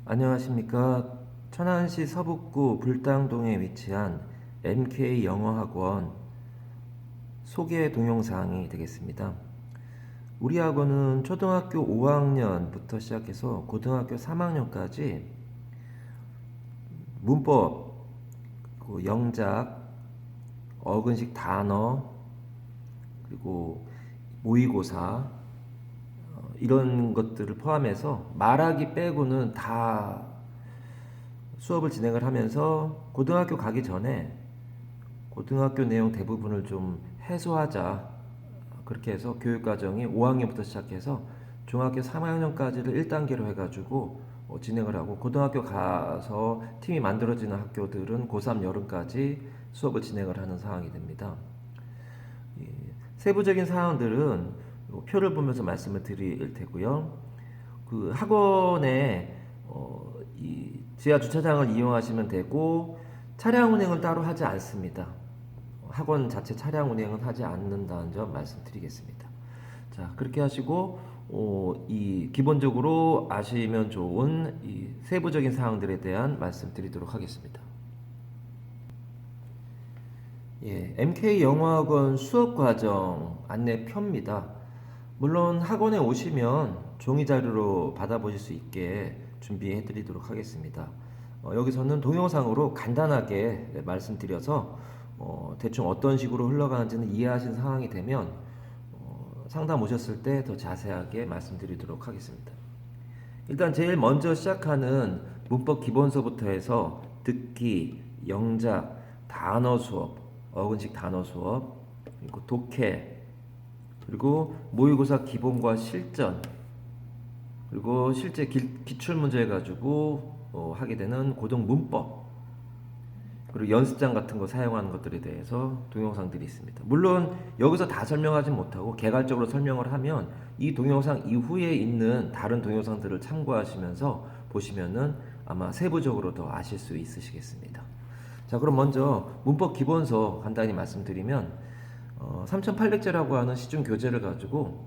안녕하십니까. 천안시 서북구 불당동에 위치한 MK 영어학원 소개 동영상이 되겠습니다. 우리 학원은 초등학교 5학년부터 시작해서 고등학교 3학년까지 문법, 영작, 어근식 단어, 그리고 모의고사 이런 것들을 포함해서 말하기 빼고는 다 수업을 진행을 하면서 고등학교 가기 전에 고등학교 내용 대부분을 좀 해소하자, 그렇게 해서 교육과정이 5학년부터 시작해서 중학교 3학년까지를 1단계로 해가지고 진행을 하고, 고등학교 가서 팀이 만들어지는 학교들은 고3 여름까지 수업을 진행을 하는 상황이 됩니다. 세부적인 사항들은 표를 보면서 말씀을 드릴 테고요. 그 학원에 이 지하 주차장을 이용하시면 되고, 차량 운행은 따로 하지 않습니다. 학원 자체 차량 운행은 하지 않는다는 점 말씀드리겠습니다. 자, 그렇게 하시고 이 기본적으로 아시면 좋은 이 세부적인 사항들에 대한 말씀드리도록 하겠습니다. 예, MK 영어학원 수업 과정 안내표입니다. 물론 학원에 오시면 종이 자료로 받아보실 수 있게 준비해 드리도록 하겠습니다. 여기서는 동영상으로 간단하게 말씀드려서 대충 어떤 식으로 흘러가는지는 이해하신 상황이 되면 상담 오셨을 때 더 자세하게 말씀드리도록 하겠습니다. 일단 제일 먼저 시작하는 문법 기본서부터 해서 듣기, 영작, 단어 수업, 어근식 단어 수업, 그리고 독해, 그리고 모의고사 기본과 실전, 그리고 실제 기출문제 가지고 하게 되는 고등 문법, 그리고 연습장 같은 거 사용하는 것들에 대해서 동영상들이 있습니다. 물론 여기서 다 설명하지 못하고 개괄적으로 설명을 하면 이 동영상 이후에 있는 다른 동영상들을 참고하시면서 보시면은 아마 세부적으로 더 아실 수 있으시겠습니다. 자, 그럼 먼저 문법 기본서 간단히 말씀드리면 3800제라고 하는 시중 교재를 가지고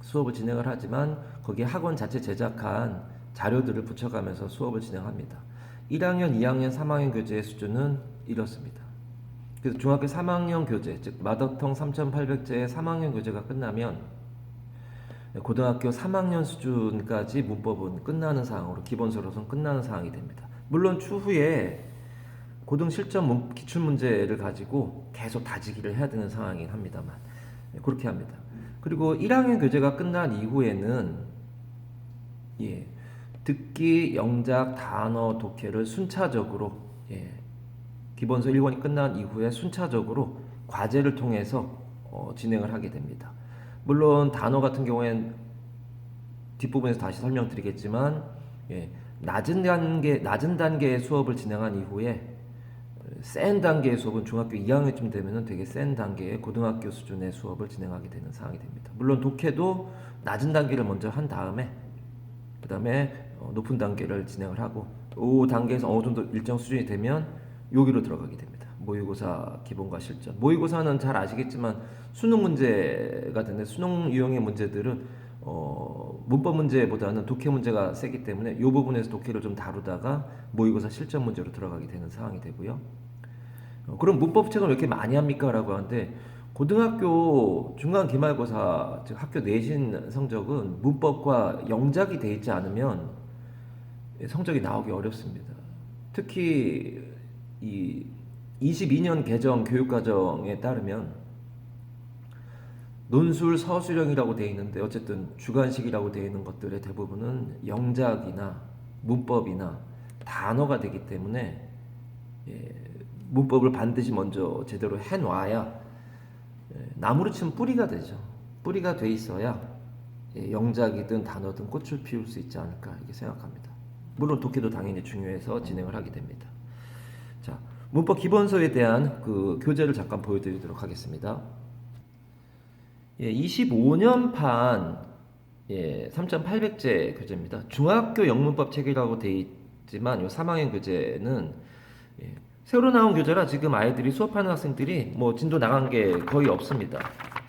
수업을 진행을 하지만 거기에 학원 자체 제작한 자료들을 붙여가면서 수업을 진행합니다. 1학년, 2학년, 3학년 교재의 수준은 이렇습니다. 그래서 중학교 3학년 교재, 즉 마더텅 3800제의 3학년 교재가 끝나면 고등학교 3학년 수준까지 문법은 끝나는 사항으로, 기본서로서는 끝나는 사항이 됩니다. 물론 추후에 고등 실전 기출문제를 가지고 계속 다지기를 해야 되는 상황이긴 합니다만 그렇게 합니다. 그리고 1학년 교재가 끝난 이후에는 듣기, 영작, 단어, 독해를 순차적으로 기본서 1권이 끝난 이후에 순차적으로 과제를 통해서 진행을 하게 됩니다. 물론 단어 같은 경우엔 뒷부분에서 다시 설명드리겠지만 낮은 단계의 수업을 진행한 이후에 센 단계의 수업은 중학교 2학년쯤 되면은 되게 센 단계의 고등학교 수준의 수업을 진행하게 되는 상황이 됩니다. 물론 독해도 낮은 단계를 먼저 한 다음에 그 다음에 높은 단계를 진행을 하고, 그 단계에서 어느 정도 일정 수준이 되면 여기로 들어가게 됩니다. 모의고사 기본과 실전. 모의고사는 잘 아시겠지만 수능 문제가 되는데, 수능 유형의 문제들은 문법 문제보다는 독해 문제가 세기 때문에 이 부분에서 독해를 좀 다루다가 모의고사 실전 문제로 들어가게 되는 상황이 되고요. 그럼 문법 책을 왜 이렇게 많이 합니까? 라고 하는데, 고등학교 중간 기말고사, 즉 학교 내신 성적은 문법과 영작이 돼 있지 않으면 성적이 나오기 어렵습니다. 특히 이 22년 개정 교육과정에 따르면 논술 서술형이라고 되어 있는데, 어쨌든 주관식이라고 되어 있는 것들의 대부분은 영작이나 문법이나 단어가 되기 때문에 문법을 반드시 먼저 제대로 해놔야 나무로 치면 뿌리가 되죠. 뿌리가 돼 있어야 영작이든 단어든 꽃을 피울 수 있지 않을까 이렇게 생각합니다. 물론 독해도 당연히 중요해서 진행을 하게 됩니다. 자, 문법 기본서에 대한 그 교재를 잠깐 보여드리도록 하겠습니다. 25년판 3800제 교재입니다. 중학교 영문법 책이라고 되어 있지만 이 3학년 교재는 새로 나온 교재라 지금 아이들이 수업하는 학생들이 뭐 진도 나간 게 거의 없습니다.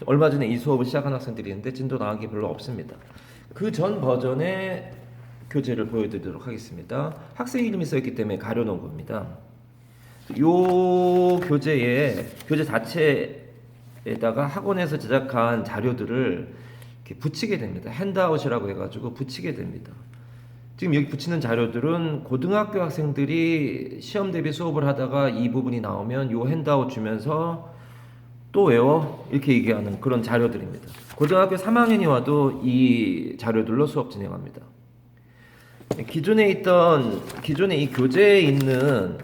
얼마 전에 이 수업을 시작한 학생들이 있는데 진도 나간 게 별로 없습니다. 그 전 버전의 교재를 보여드리도록 하겠습니다. 학생 이름이 써있기 때문에 가려놓은 겁니다. 요 교재 자체에다가 학원에서 제작한 자료들을 이렇게 붙이게 됩니다. 핸드아웃이라고 해가지고 붙이게 됩니다. 지금 여기 붙이는 자료들은 고등학교 학생들이 시험 대비 수업을 하다가 이 부분이 나오면 요 핸드아웃 주면서 또 외워 이렇게 얘기하는 그런 자료들입니다. 고등학교 3학년이 와도 이 자료들로 수업 진행합니다. 기존에 이 교재에 있는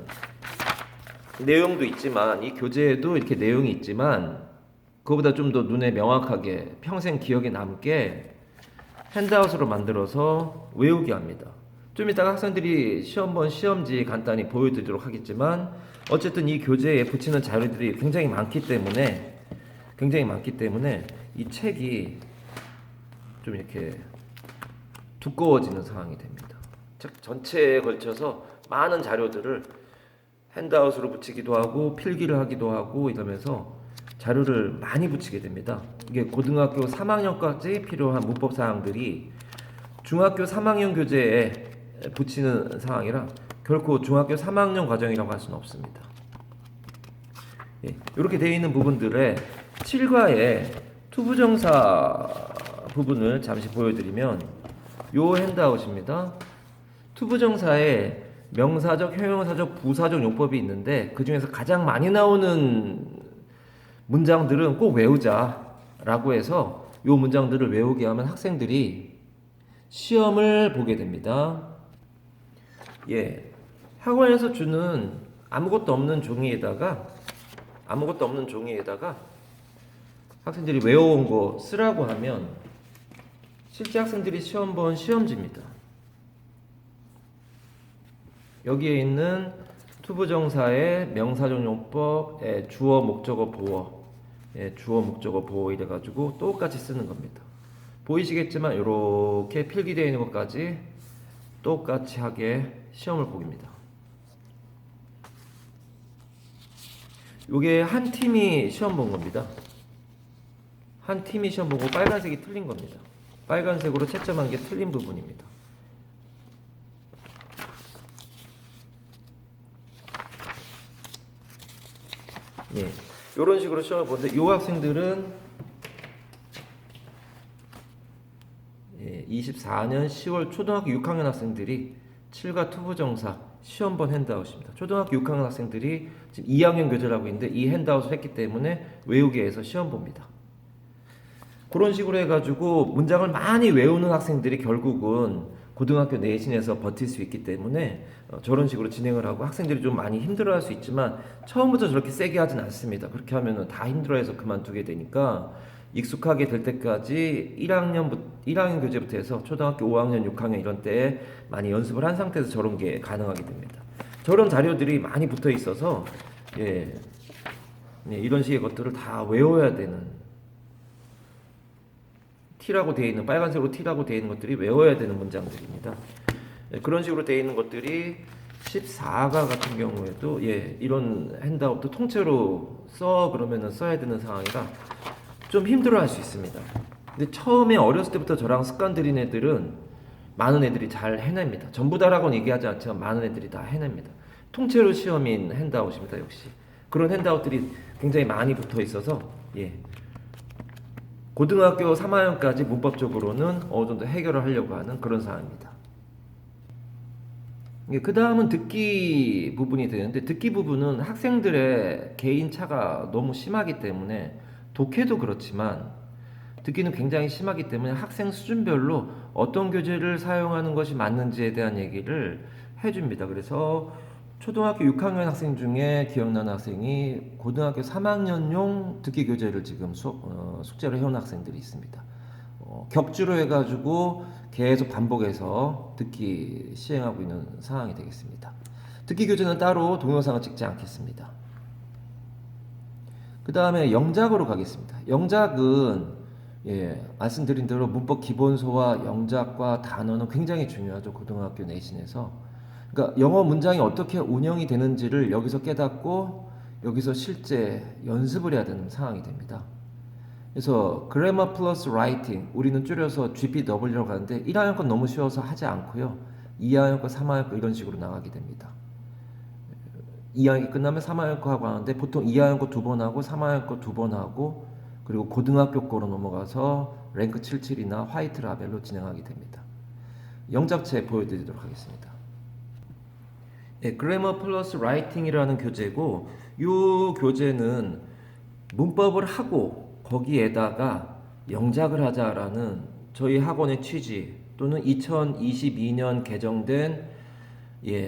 내용도 있지만, 이 교재에도 이렇게 내용이 있지만 그거보다 좀 더 눈에 명확하게 평생 기억에 남게 핸드아웃으로 만들어서 외우게 합니다. 좀 이따가 학생들이 시험지 간단히 보여드리도록 하겠지만, 어쨌든 이 교재에 붙이는 자료들이 굉장히 많기 때문에 이 책이 좀 이렇게 두꺼워지는 상황이 됩니다. 책 전체에 걸쳐서 많은 자료들을 핸드아웃으로 붙이기도 하고 필기를 하기도 하고 이러면서 자료를 많이 붙이게 됩니다. 이게 고등학교 3학년까지 필요한 문법 사항들이 중학교 3학년 교재에 붙이는 상황이라 결코 중학교 3학년 과정이라고 할 수는 없습니다. 예, 이렇게 되어 있는 부분들의 7과의 투부정사 부분을 잠시 보여드리면 요 핸드아웃입니다. 투부정사에 명사적, 형용사적, 부사적 용법이 있는데 그 중에서 가장 많이 나오는 문장들은 꼭 외우자라고 해서 요 문장들을 외우게 하면 학생들이 시험을 보게 됩니다. 예, 학원에서 주는 아무것도 없는 종이에다가 학생들이 외워온 거 쓰라고 하면 실제 학생들이 시험 본 시험지입니다. 여기에 있는 투부정사의 명사적 용법, 주어, 목적어, 보어, 주어, 목적어, 보어 이래가지고 똑같이 쓰는 겁니다. 보이시겠지만 이렇게 필기되어 있는 것까지 똑같이 하게 시험을 보깁니다. 이게 한 팀이 시험 본 겁니다. 한 팀이 시험 보고 빨간색이 틀린 겁니다. 빨간색으로 채점한 게 틀린 부분입니다. 예, 이런 식으로 시험을 보는데 이 학생들은 24년 10월 초등학교 6학년 학생들이 7과 투부정사 시험 본 핸드아웃입니다. 초등학교 6학년 학생들이 지금 2학년 교재를 하고 있는데 이 핸드아웃을 했기 때문에 외우게 해서 시험 봅니다. 그런 식으로 해가지고 문장을 많이 외우는 학생들이 결국은 고등학교 내신에서 버틸 수 있기 때문에 저런 식으로 진행을 하고 학생들이 좀 많이 힘들어할 수 있지만 처음부터 저렇게 세게 하진 않습니다. 그렇게 하면 다 힘들어해서 그만두게 되니까 익숙하게 될 때까지 1학년 교재부터 해서 초등학교 5학년, 6학년 이런 때에 많이 연습을 한 상태에서 저런 게 가능하게 됩니다. 저런 자료들이 많이 붙어 있어서 이런 식의 것들을 다 외워야 되는, T라고 되어 있는, 빨간색으로 T라고 되어 있는 것들이 외워야 되는 문장들입니다. 그런 식으로 되어 있는 것들이 14가 같은 경우에도 이런 핸드아웃도 통째로 그러면은 써야 되는 상황이라 좀 힘들어 할 수 있습니다. 근데 처음에 어렸을 때부터 저랑 습관 들인 애들은 많은 애들이 잘 해냅니다. 전부 다라고는 얘기하지 않지만 많은 애들이 다 해냅니다. 통째로 시험인 핸드아웃입니다. 역시 그런 핸드아웃들이 굉장히 많이 붙어 있어서 고등학교 3학년까지 문법적으로는 어느 정도 해결을 하려고 하는 그런 상황입니다. 그 다음은 듣기 부분이 되는데, 듣기 부분은 학생들의 개인차가 너무 심하기 때문에, 독해도 그렇지만 듣기는 굉장히 심하기 때문에 학생 수준별로 어떤 교재를 사용하는 것이 맞는지에 대한 얘기를 해줍니다. 그래서 초등학교 6학년 학생 중에 기억나는 학생이 고등학교 3학년용 듣기 교재를 지금 숙제로 해온 학생들이 있습니다. 격주로 해가지고 계속 반복해서 듣기 시행하고 있는 상황이 되겠습니다. 듣기 교재는 따로 동영상을 찍지 않겠습니다. 그 다음에 영작으로 가겠습니다. 영작은 말씀드린 대로 문법 기본소와 영작과 단어는 굉장히 중요하죠. 고등학교 내신에서. 그러니까 영어 문장이 어떻게 운영이 되는지를 여기서 깨닫고 여기서 실제 연습을 해야 되는 상황이 됩니다. 그래서 grammar plus writing 우리는 줄여서 GPW라고 하는데 1학년 건 너무 쉬워서 하지 않고요. 2학년 거, 3학년 거 이런 식으로 나가게 됩니다. 2학년이 끝나면 3학년 거 하고 하는데 보통 2학년 거 2번 하고 3학년 거 2번 하고 그리고 고등학교 거로 넘어가서 랭크 77이나 화이트 라벨로 진행하게 됩니다. 영작체 보여드리도록 하겠습니다. 네, grammar plus writing이라는 교재고 이 교재는 문법을 하고 거기에다가 영작을 하자라는 저희 학원의 취지 또는 2022년 개정된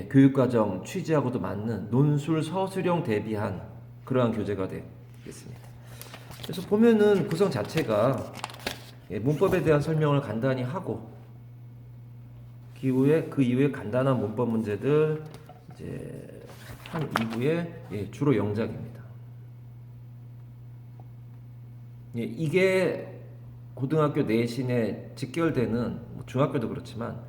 교육과정 취지하고도 맞는 논술 서술형 대비한 그러한 교재가 되겠습니다. 그래서 보면은 구성 자체가 문법에 대한 설명을 간단히 하고 그 이후에 간단한 문법 문제들 이제 한 이후에 주로 영작입니다. 이게 고등학교 내신에 직결되는 중학교도 그렇지만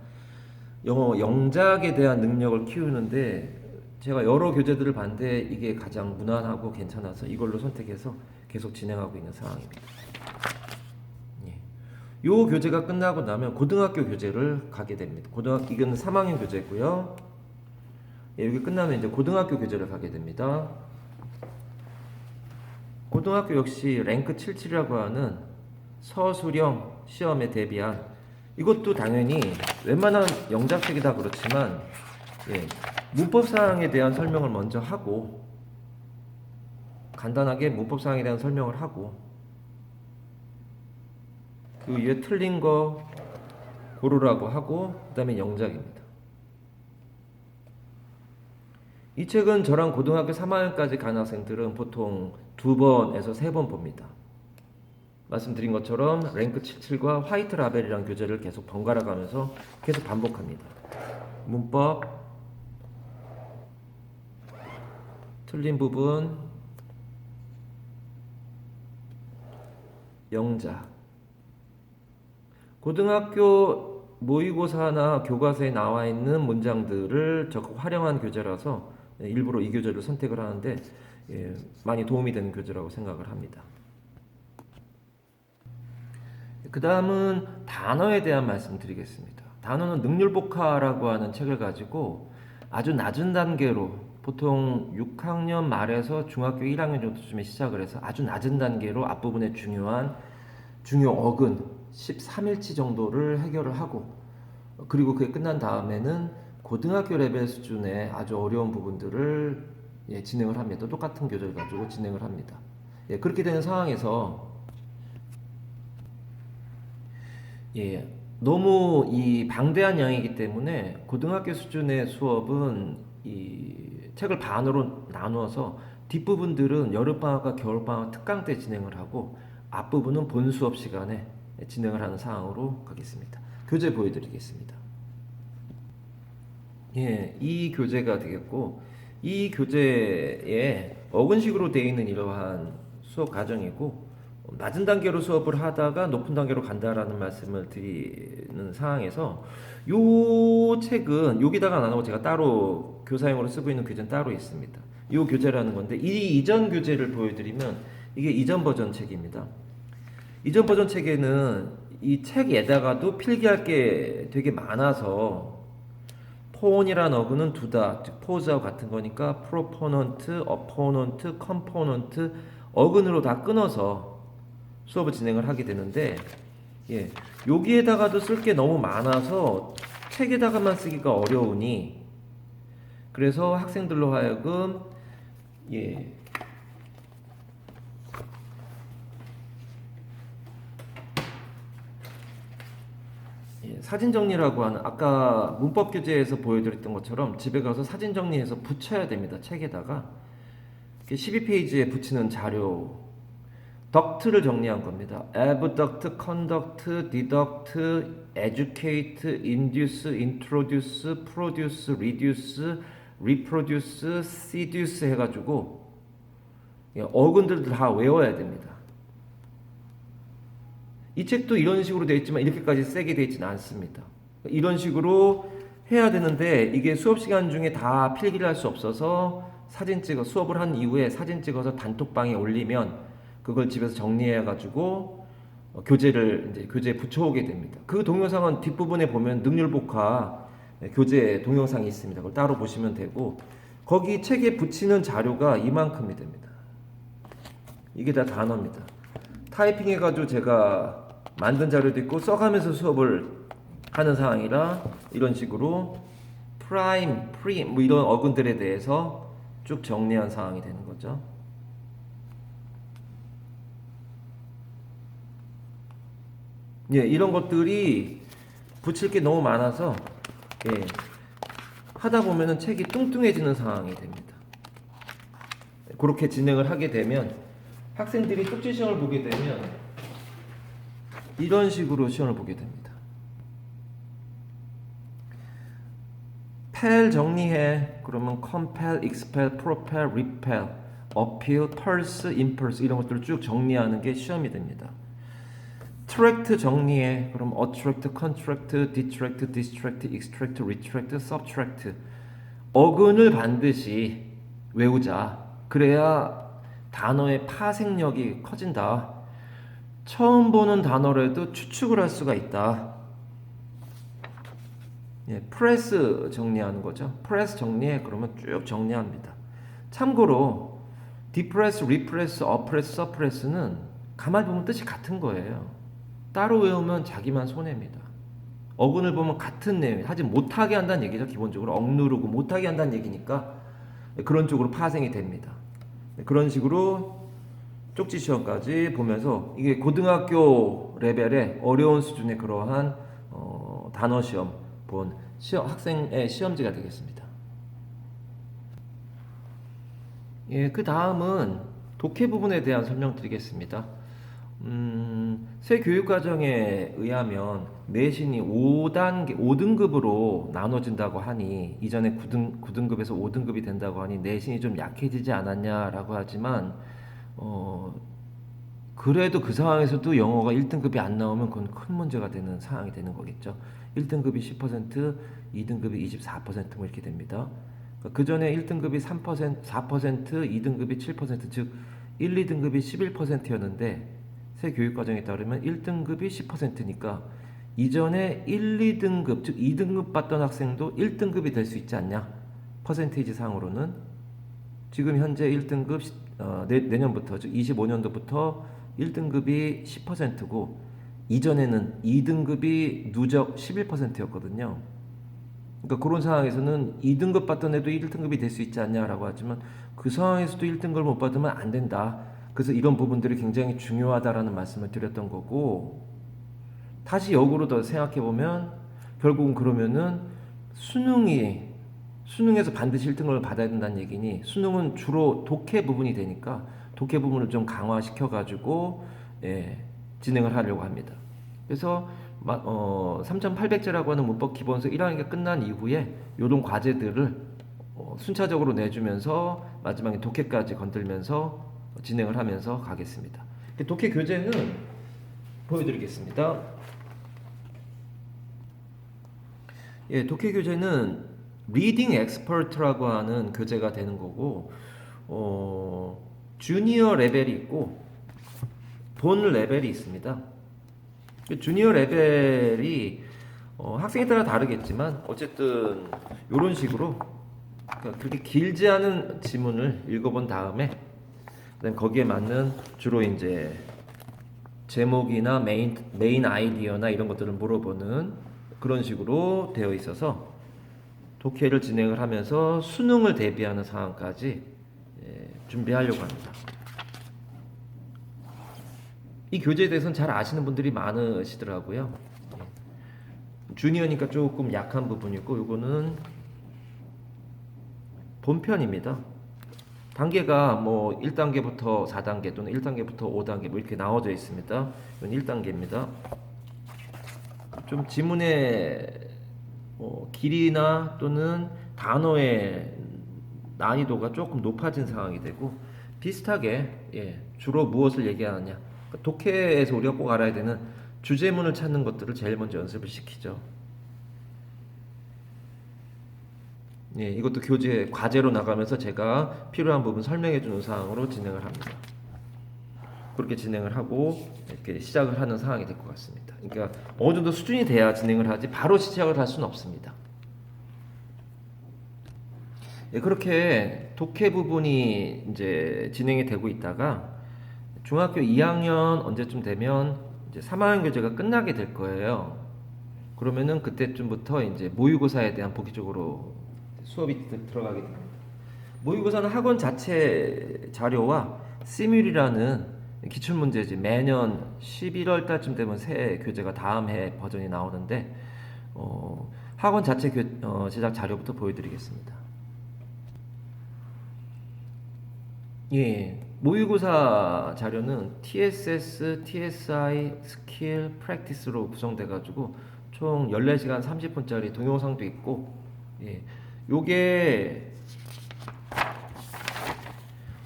영어 영작에 대한 능력을 키우는데 제가 여러 교재들을 봤는데 이게 가장 무난하고 괜찮아서 이걸로 선택해서 계속 진행하고 있는 상황입니다. 이 교재가 끝나고 나면 고등학교 교재를 가게 됩니다. 이건 3학년 교재고요. 여기 끝나면 이제 고등학교 교재를 가게 됩니다. 고등학교 역시 랭크 77이라고 하는 서술형 시험에 대비한 이것도 당연히 웬만한 영작책이 다 그렇지만 문법사항에 대한 설명을 먼저 하고 간단하게 문법사항에 대한 설명을 하고 그 위에 틀린 거 고르라고 하고 그 다음에 영작입니다. 이 책은 저랑 고등학교 3학년까지 간 학생들은 보통 2번에서 3번 봅니다. 말씀드린 것처럼 랭크 77과 화이트 라벨이라는 교재를 계속 번갈아 가면서 계속 반복합니다. 문법, 틀린 부분, 영작. 고등학교 모의고사나 교과서에 나와 있는 문장들을 적극 활용한 교재라서 일부러 이 교재를 선택을 하는데 많이 도움이 되는 교재라고 생각을 합니다. 그 다음은 단어에 대한 말씀 드리겠습니다. 단어는 능률복화라고 하는 책을 가지고 아주 낮은 단계로 보통 6학년 말에서 중학교 1학년 정도쯤에 시작을 해서 아주 낮은 단계로 앞부분에 중요 어근 13일치 정도를 해결을 하고 그리고 그게 끝난 다음에는 고등학교 레벨 수준의 아주 어려운 부분들을 진행을 합니다. 똑같은 교재를 가지고 진행을 합니다. 그렇게 되는 상황에서 너무 이 방대한 양이기 때문에 고등학교 수준의 수업은 이 책을 반으로 나누어서 뒷부분들은 여름방학과 겨울방학 특강 때 진행을 하고 앞부분은 본 수업 시간에 진행을 하는 상황으로 가겠습니다. 교재 보여드리겠습니다. 이 교재가 되겠고 이 교재에 어근식으로 되어 있는 이러한 수업 과정이고 낮은 단계로 수업을 하다가 높은 단계로 간다라는 말씀을 드리는 상황에서 이 책은 여기다가 안 하고 제가 따로 교사용으로 쓰고 있는 교재는 따로 있습니다. 이 교재라는 건데 이 이전 교재를 보여드리면 이게 이전 버전 책입니다. 이전 버전 책에는 이 책에다가도 필기할 게 되게 많아서 폰이란 어근은 두다, 즉 포즈하고 같은 거니까 프로포넌트, 어포넌트, 컴포넌트 어근으로 다 끊어서 수업을 진행을 하게 되는데 여기에다가도 쓸 게 너무 많아서 책에다가만 쓰기가 어려우니 그래서 학생들로 하여금 사진 정리라고 하는 아까 문법 교재에서 보여드렸던 것처럼 집에 가서 사진 정리해서 붙여야 됩니다. 책에다가 12페이지에 붙이는 자료 덕트를 정리한 겁니다. abduct, conduct, deduct, educate, induce, introduce, produce, reduce, reproduce, seduce 해가지고 어근들 다 외워야 됩니다. 이 책도 이런 식으로 되어 있지만 이렇게까지 세게 되어 있지는 않습니다. 이런 식으로 해야 되는데 이게 수업 시간 중에 다 필기를 할 수 없어서 사진 찍어 수업을 한 이후에 사진 찍어서 단톡방에 올리면 그걸 집에서 정리해가지고 교재를 이제 교재에 붙여오게 됩니다. 그 동영상은 뒷부분에 보면 능률복화 교재 동영상이 있습니다. 그걸 따로 보시면 되고 거기 책에 붙이는 자료가 이만큼이 됩니다. 이게 다 단어입니다. 타이핑해가지고 제가 만든 자료도 있고 써가면서 수업을 하는 상황이라 이런 식으로 프라임, 프림 뭐 이런 어근들에 대해서 쭉 정리한 상황이 되는 거죠. 예, 이런 것들이 붙일 게 너무 많아서 예, 하다 보면은 책이 뚱뚱해지는 상황이 됩니다. 그렇게 진행을 하게 되면 학생들이 쪽지 시험을 보게 되면 이런 식으로 시험을 보게 됩니다. 펠 정리해. 그러면 compel, expel, propel, repel, appeal, pulse, impulse 이런 것들을 쭉 정리하는 게 시험이 됩니다. 트랙트 정리해. 그럼 attract, contract, detract, distract, extract, retract, subtract 어근을 반드시 외우자. 그래야 단어의 파생력이 커진다. 처음 보는 단어라도 추측을 할 수가 있다. 예, 프레스 정리하는 거죠. 프레스 정리해. 그러면 쭉 정리합니다. 참고로 디프레스, 리프레스, 어프레스, 서프레스는 가만히 보면 뜻이 같은 거예요. 따로 외우면 자기만 손해입니다. 어근을 보면 같은 내용, 하지 못하게 한다는 얘기죠. 기본적으로 억누르고 못하게 한다는 얘기니까 그런 쪽으로 파생이 됩니다. 그런 식으로 쪽지 시험까지 보면서 이게 고등학교 레벨의 어려운 수준의 그러한 단어 시험 본 학생의 시험지가 되겠습니다. 예, 그 다음은 독해 부분에 대한 설명드리겠습니다. 새 교육과정에 의하면 내신이 5등급으로 나눠진다고 하니 이전에 9등급에서 5등급이 된다고 하니 내신이 좀 약해지지 않았냐라고 하지만 그래도 그 상황에서도 영어가 1등급이 안 나오면 그건 큰 문제가 되는 상황이 되는 거겠죠. 1등급이 10%, 2등급이 24% 뭐 이렇게 됩니다. 그 전에 1등급이 3%, 4%, 2등급이 7%, 즉 1, 2등급이 11%였는데 새 교육과정에 따르면 1등급이 10%니까 이전에 1, 2등급, 즉 2등급 받던 학생도 1등급이 될 수 있지 않냐? 퍼센테이지 상으로는 지금 현재 1등급 내년부터 즉 25년도부터 1등급이 10%고 이전에는 2등급이 누적 11%였거든요. 그러니까 그런 상황에서는 2등급 받던 애도 1등급이 될 수 있지 않냐라고 하지만 그 상황에서도 1등급을 못 받으면 안 된다. 그래서 이런 부분들이 굉장히 중요하다라는 말씀을 드렸던 거고 다시 역으로 더 생각해 보면 결국은 그러면은 수능에서 반드시 1등급을 받아야 된다는 얘기니 수능은 주로 독해 부분이 되니까 독해 부분을 좀 강화시켜 가지고 진행을 하려고 합니다. 그래서 3,800제라고 하는 문법 기본서 1학기가 끝난 이후에 이런 과제들을 순차적으로 내주면서 마지막에 독해까지 건들면서 진행을 하면서 가겠습니다. 독해 교재는 보여드리겠습니다. 예, 독해 교재는 리딩 엑스퍼트라고 하는 교재가 되는 거고 주니어 레벨이 있고 본 레벨이 있습니다. 주니어 레벨이 학생에 따라 다르겠지만 어쨌든 이런 식으로 그렇게 길지 않은 지문을 읽어본 다음에 거기에 맞는 주로 이제 제목이나 메인 아이디어나 이런 것들을 물어보는 그런 식으로 되어 있어서 독해를 진행을 하면서 수능을 대비하는 상황까지 준비하려고 합니다. 이 교재에 대해서는 잘 아시는 분들이 많으시더라고요. 주니어니까 조금 약한 부분이 있고 이거는 본편입니다. 단계가 뭐 1단계부터 4단계 또는 1단계부터 5단계 뭐 이렇게 나눠져 있습니다. 이건 1단계입니다. 좀 지문의 길이나 또는 단어의 난이도가 조금 높아진 상황이 되고 비슷하게 주로 무엇을 얘기하느냐 독해에서 우리가 꼭 알아야 되는 주제문을 찾는 것들을 제일 먼저 연습을 시키죠. 이것도 교재 과제로 나가면서 제가 필요한 부분 설명해 주는 사항으로 진행을 합니다. 그렇게 진행을 하고 이렇게 시작을 하는 상황이 될 것 같습니다. 그러니까 어느 정도 수준이 돼야 진행을 하지 바로 시작을 할 수는 없습니다. 예, 그렇게 독해 부분이 이제 진행이 되고 있다가 중학교 2학년 언제쯤 되면 이제 3학년 교재가 끝나게 될 거예요. 그러면은 그때쯤부터 이제 모의고사에 대한 본격적으로 수업이 들어가게 됩니다. 모의고사는 학원 자체 자료와 시뮬이라는 기출문제지 매년 11월 달쯤 되면 새 교재가 다음 해 버전이 나오는데 학원 자체 제작 자료부터 보여드리겠습니다. 예, 모의고사 자료는 TSS, TSI, 스킬, 프랙티스로 구성돼가지고 총 14시간 30분짜리 동영상도 있고, 예, 요게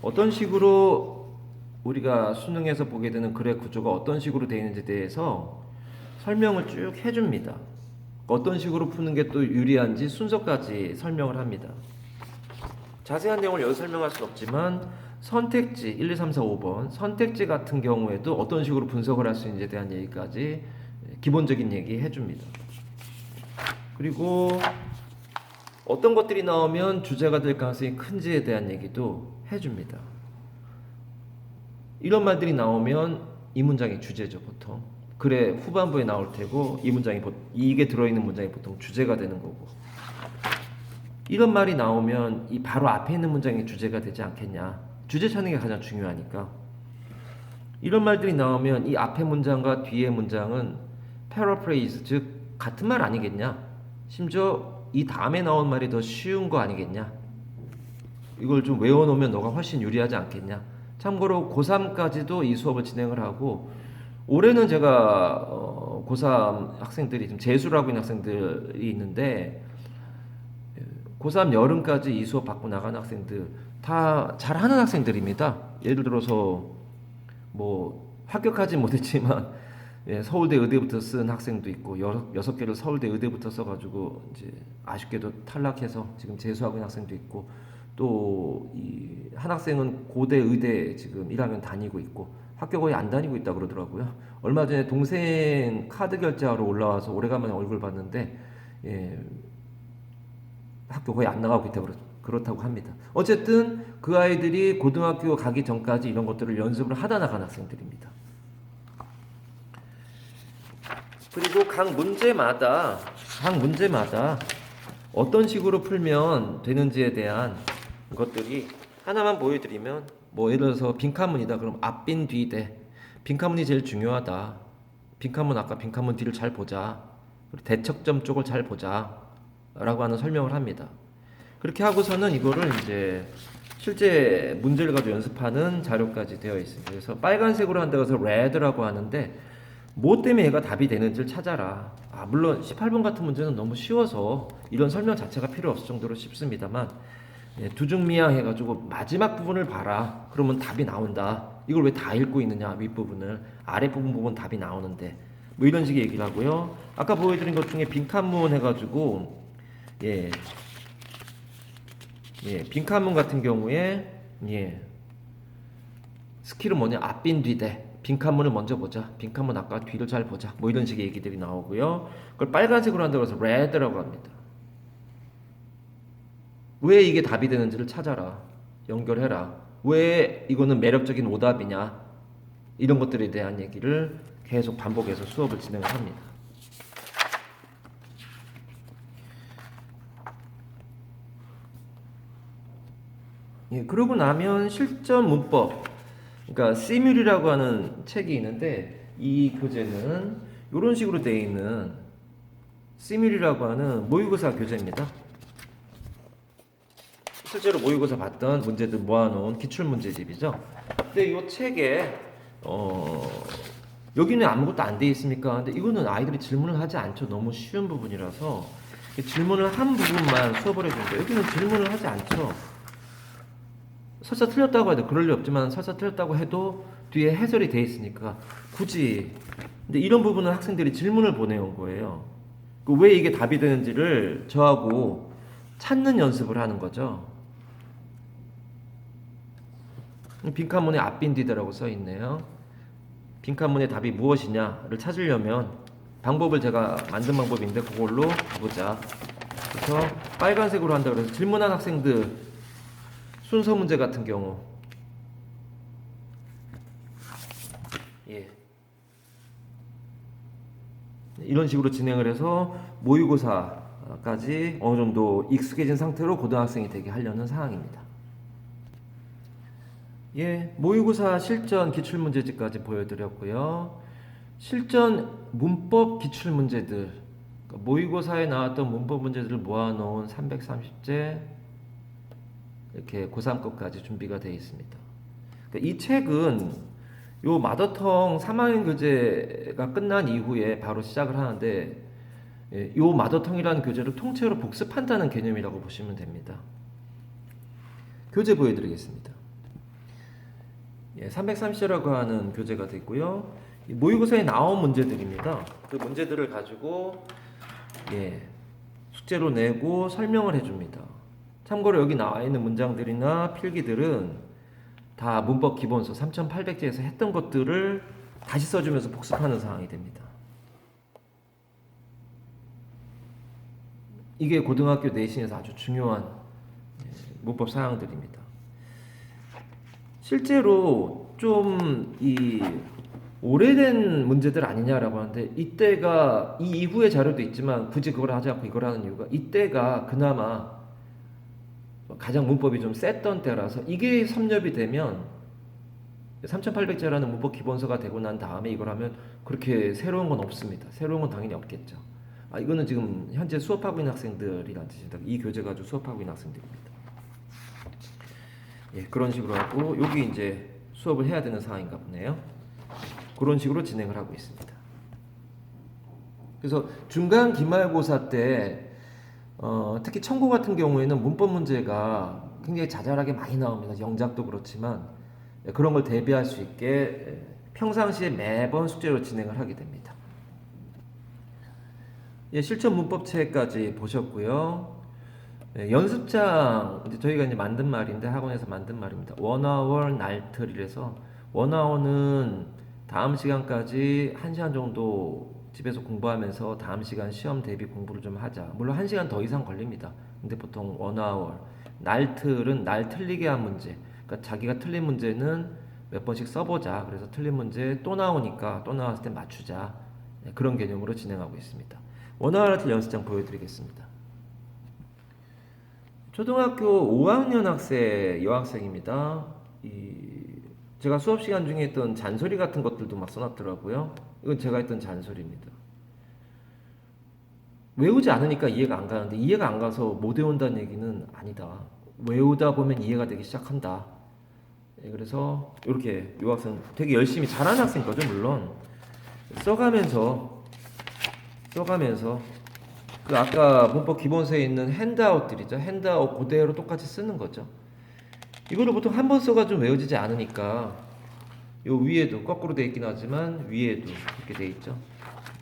어떤 식으로 우리가 수능에서 보게 되는 글의 구조가 어떤 식으로 되어 있는지에 대해서 설명을 쭉 해줍니다. 어떤 식으로 푸는 게 또 유리한지 순서까지 설명을 합니다. 자세한 내용을 여기서 설명할 수는 없지만 선택지 1, 2, 3, 4, 5번 선택지 같은 경우에도 어떤 식으로 분석을 할 수 있는지에 대한 얘기까지 기본적인 얘기 해줍니다. 그리고 어떤 것들이 나오면 주제가 될 가능성이 큰지에 대한 얘기도 해줍니다. 이런 말들이 나오면 이 문장이 주제죠, 보통. 글의 후반부에 나올 테고 이게 들어있는 문장이 보통 주제가 되는 거고. 이런 말이 나오면 이 바로 앞에 있는 문장이 주제가 되지 않겠냐. 주제 찾는 게 가장 중요하니까. 이런 말들이 나오면 이 앞에 문장과 뒤에 문장은 패러프레이즈, 즉 같은 말 아니겠냐. 심지어 이 다음에 나온 말이 더 쉬운 거 아니겠냐. 이걸 좀 외워놓으면 너가 훨씬 유리하지 않겠냐. 참고로 고3까지도 이 수업을 진행을 하고 올해는 제가 고3 학생들이 지금 재수를 하고 있는 학생들이 있는데 고3 여름까지 이 수업 받고 나가는 학생들 다 잘하는 학생들입니다. 예를 들어서 뭐 합격하지 못했지만 서울대 의대부터 쓴 학생도 있고 6개를 서울대 의대부터 써가지고 이제 아쉽게도 탈락해서 지금 재수하고 있는 학생도 있고 또 이 한 학생은 고대 의대 지금 1학년 다니고 있고 학교 거의 안 다니고 있다 그러더라고요. 얼마 전에 동생 카드 결제하러 올라와서 오래간만에 얼굴 봤는데 학교 거의 안 나가고 있다 그렇다고 합니다. 어쨌든 그 아이들이 고등학교 가기 전까지 이런 것들을 연습을 하다 나간 학생들입니다. 그리고 각 문제마다 어떤 식으로 풀면 되는지에 대한 것들이 하나만 보여드리면 뭐 예를 들어서 빈칸문이다 그럼 앞빈 뒤대 빈칸문이 제일 중요하다. 빈칸문 아까 빈칸문 뒤를 잘 보자. 그리고 대척점 쪽을 잘 보자 라고 하는 설명을 합니다. 그렇게 하고서는 이거를 이제 실제 문제를 가지고 연습하는 자료까지 되어 있습니다. 그래서 빨간색으로 한다고 해서 red라고 하는데 뭐 때문에 얘가 답이 되는지를 찾아라. 물론 18번 같은 문제는 너무 쉬워서 이런 설명 자체가 필요 없을 정도로 쉽습니다만 두중미양 해가지고 마지막 부분을 봐라. 그러면 답이 나온다. 이걸 왜 다 읽고 있느냐 윗부분을 아랫부분 보면 답이 나오는데 뭐 이런 식의 얘기를 하고요. 아까 보여드린 것 중에 빈칸문 해가지고 빈칸문 같은 경우에 스킬은 뭐냐 앞빈 뒤대 빈칸문을 먼저 보자. 빈칸문 아까 뒤를 잘 보자. 뭐 이런 식의 얘기들이 나오고요. 그걸 빨간색으로 한다고 해서 red라고 합니다. 왜 이게 답이 되는지를 찾아라. 연결해라. 왜 이거는 매력적인 오답이냐. 이런 것들에 대한 얘기를 계속 반복해서 수업을 진행을 합니다. 그러고 나면 실전 문법, 그러니까 시뮬이라고 하는 책이 있는데 이 교재는 이런 식으로 되어 있는 시뮬이라고 하는 모의고사 교재입니다. 실제로 모의고사 봤던 문제들 모아놓은 기출문제집이죠. 근데 이 책에 여기는 아무것도 안 돼 있습니까? 근데 이거는 아이들이 질문을 하지 않죠. 너무 쉬운 부분이라서 질문을 한 부분만 수업을 해주는데 여기는 질문을 하지 않죠. 설사 틀렸다고 해도 그럴 리 없지만 설사 틀렸다고 해도 뒤에 해설이 돼 있으니까 굳이 근데 이런 부분은 학생들이 질문을 보내온 거예요. 왜 이게 답이 되는지를 저하고 찾는 연습을 하는 거죠. 빈칸문에 앞빈 뒤대라고 써 있네요. 빈칸문의 답이 무엇이냐를 찾으려면 방법을 제가 만든 방법인데 그걸로 가보자. 그래서 빨간색으로 한다 그래서 질문한 학생들 순서 문제 같은 경우 예. 이런 식으로 진행을 해서 모의고사까지 어느 정도 익숙해진 상태로 고등학생이 되게 하려는 상황입니다. 예, 모의고사 실전 기출문제집까지 보여드렸고요. 실전 문법 기출문제들, 그러니까 모의고사에 나왔던 문법 문제들을 모아놓은 330제 이렇게 고3급까지 준비가 되어 있습니다. 그러니까 이 책은 요 마더텅 3학년 교재가 끝난 이후에 바로 시작을 하는데 요 마더텅이라는 교재를 통째로 복습한다는 개념이라고 보시면 됩니다. 교재 보여드리겠습니다. 330제라고 하는 교재가 되고요. 모의고사에 나온 문제들입니다. 그 문제들을 가지고 숙제로 내고 설명을 해줍니다. 참고로 여기 나와 있는 문장들이나 필기들은 다 문법 기본서 3800제에서 했던 것들을 다시 써주면서 복습하는 상황이 됩니다. 이게 고등학교 내신에서 아주 중요한 문법 사항들입니다. 실제로 좀 오래된 문제들 아니냐라고 하는데 이때가 이 이후의 자료도 있지만 굳이 그걸 하지 않고 이걸 하는 이유가 이때가 그나마 가장 문법이 좀 셌던 때라서 이게 섭렵이 되면 3800제라는 문법 기본서가 되고 난 다음에 이걸 하면 그렇게 새로운 건 없습니다. 새로운 건 당연히 없겠죠. 이거는 지금 현재 수업하고 있는 학생들이란 뜻입니다. 이 교재 가지고 수업하고 있는 학생들입니다. 그런 식으로 하고 여기 이제 수업을 해야 되는 상황인가 보네요. 그런 식으로 진행을 하고 있습니다. 그래서 중간 기말고사 때 특히 청고 같은 경우에는 문법 문제가 굉장히 자잘하게 많이 나옵니다. 영작도 그렇지만 그런 걸 대비할 수 있게 평상시에 매번 숙제로 진행을 하게 됩니다. 실전 문법책까지 보셨고요. 연습장 이제 저희가 이제 만든 말인데 학원에서 만든 말입니다. 원아워 날틀이라서 원아워는 다음 시간까지 1시간 정도 집에서 공부하면서 다음 시간 시험 대비 공부를 좀 하자. 물론 1시간 더 이상 걸립니다. 근데 보통 원아워 날틀은 날 틀리게 한 문제. 그러니까 자기가 틀린 문제는 몇 번씩 써보자. 그래서 틀린 문제 또 나오니까 또 나왔을 때 맞추자. 그런 개념으로 진행하고 있습니다. 원아워 날틀 연습장 보여드리겠습니다. 초등학교 5학년 학생 여학생입니다. 제가 수업 시간 중에 했던 잔소리 같은 것들도 막 써놨더라고요. 이건 제가 했던 잔소리입니다. 외우지 않으니까 이해가 안 가는데 이해가 안 가서 못 외운다는 얘기는 아니다. 외우다 보면 이해가 되기 시작한다. 그래서 이렇게 이 학생 되게 열심히 잘하는 학생 거죠, 물론. 써가면서 그 아까 문법 기본서에 있는 핸드아웃들이죠. 핸드아웃 그대로 똑같이 쓰는 거죠. 이거를 보통 한 번 써가지고 외워지지 않으니까 요 위에도 거꾸로 돼 있긴 하지만 위에도 이렇게 돼 있죠.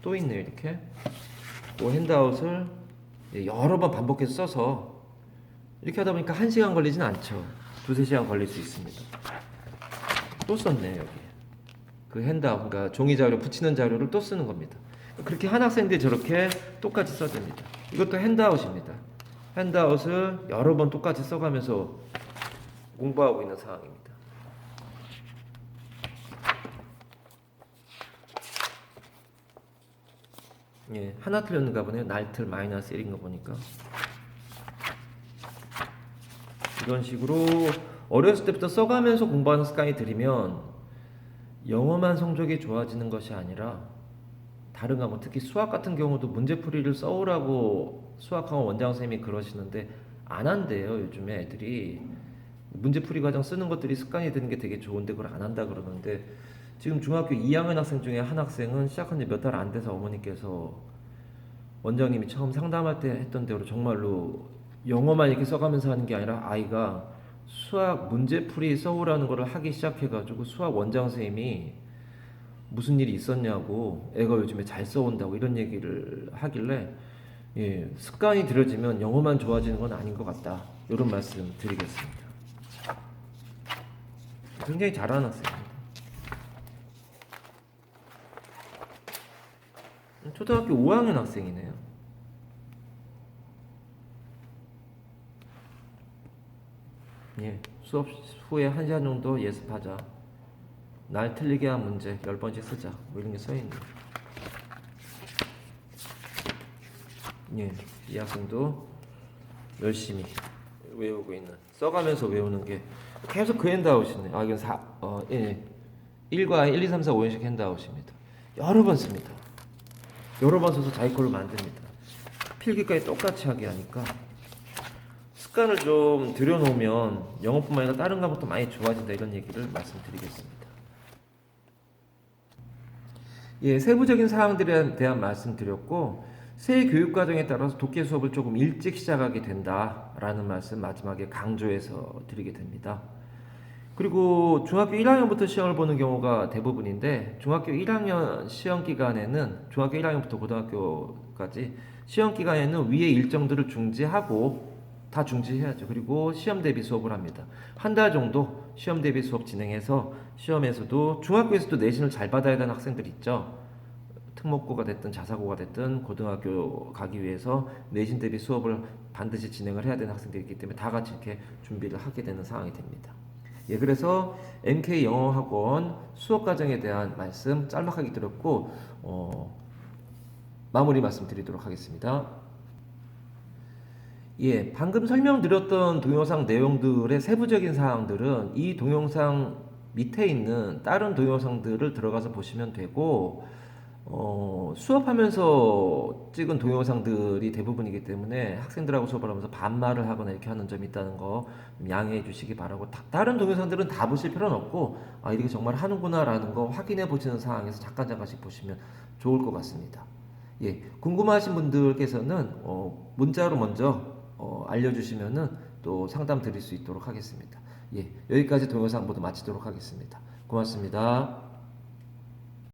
또 있네요, 이렇게. 그 핸드아웃을 여러 번 반복해서 써서 이렇게 하다 보니까 1시간 걸리진 않죠. 2-3시간 걸릴 수 있습니다. 또 썼네, 여기. 그 핸드아웃, 그러니까 종이 자료 붙이는 자료를 또 쓰는 겁니다. 그렇게 한 학생들이 저렇게 똑같이 써줍니다. 이것도 핸드아웃입니다. 핸드아웃을 여러 번 똑같이 써가면서 공부하고 있는 상황입니다. 하나 틀렸는가 보네요. 날틀 -1인 거 보니까. 이런 식으로 어렸을 때부터 써가면서 공부하는 습관이 들이면 영어만 성적이 좋아지는 것이 아니라 다른 과목, 특히 수학 같은 경우도 문제풀이를 써오라고 수학학원 원장 선생님이 그러시는데 안 한대요. 요즘에 애들이 문제풀이 과정 쓰는 것들이 습관이 되는 게 되게 좋은데 그걸 안 한다 그러는데 지금 중학교 2학년 학생 중에 한 학생은 시작한 지 몇 달 안 돼서 어머니께서 원장님이 처음 상담할 때 했던 대로 정말로 영어만 이렇게 써가면서 하는 게 아니라 아이가 수학 문제풀이 써오라는 거를 하기 시작해가지고 수학 원장 선생님이 무슨 일이 있었냐고 애가 요즘에 잘 써온다고 이런 얘기를 하길래 습관이 들여지면 영어만 좋아지는 건 아닌 것 같다. 이런 말씀 드리겠습니다. 굉장히 잘하는 학생입니다. 초등학교 5학년 학생이네요. 예, 수업 후에 1시간 정도 예습하자. 날 틀리게 한 문제 10번씩 쓰자. 뭐 이런 게 써있네요. 예, 이 학생도 열심히 외우고 있는, 써가면서 외우는 게 계속 그 핸드아웃이네. 아, 이건 예. 1과 1, 2, 3, 4, 5연식 핸드아웃입니다. 여러 번 씁니다. 여러 번 써서 자기 걸로 만듭니다. 필기까지 똑같이 하게 하니까 습관을 좀 들여놓으면 영어뿐만 아니라 다른 과목도 많이 좋아진다, 이런 얘기를 말씀드리겠습니다. 예, 세부적인 사항들에 대한 말씀드렸고, 새 교육과정에 따라서 독해 수업을 조금 일찍 시작하게 된다라는 말씀 마지막에 강조해서 드리게 됩니다. 그리고 중학교 1학년부터 시험을 보는 경우가 대부분인데, 중학교 1학년 시험 기간에는, 중학교 1학년부터 고등학교까지 시험 기간에는 위의 일정들을 중지하고, 다 중지해야죠. 그리고 시험 대비 수업을 합니다. 한 달 정도 시험 대비 수업 진행해서 시험에서도, 중학교에서도 내신을 잘 받아야 되는 학생들 있죠. 특목고가 됐든 자사고가 됐든 고등학교 가기 위해서 내신 대비 수업을 반드시 진행을 해야 되는 학생들이 있기 때문에 다 같이 이렇게 준비를 하게 되는 상황이 됩니다. 예, 그래서 MK 영어학원 수업 과정에 대한 말씀 짤막하게 드렸고, 마무리 말씀드리도록 하겠습니다. 예, 방금 설명드렸던 동영상 내용들의 세부적인 사항들은 이 동영상 밑에 있는 다른 동영상들을 들어가서 보시면 되고, 수업하면서 찍은 동영상들이 대부분이기 때문에 학생들하고 수업을 하면서 반말을 하거나 이렇게 하는 점이 있다는 거 양해해 주시기 바라고, 다른 동영상들은 다 보실 필요는 없고, 아, 이렇게 정말 하는구나 라는 거 확인해 보시는 상황에서 잠깐씩 보시면 좋을 것 같습니다. 예, 궁금하신 분들께서는 문자로 먼저 알려주시면은 또 상담 드릴 수 있도록 하겠습니다. 예, 여기까지 동영상 모두 마치도록 하겠습니다. 고맙습니다.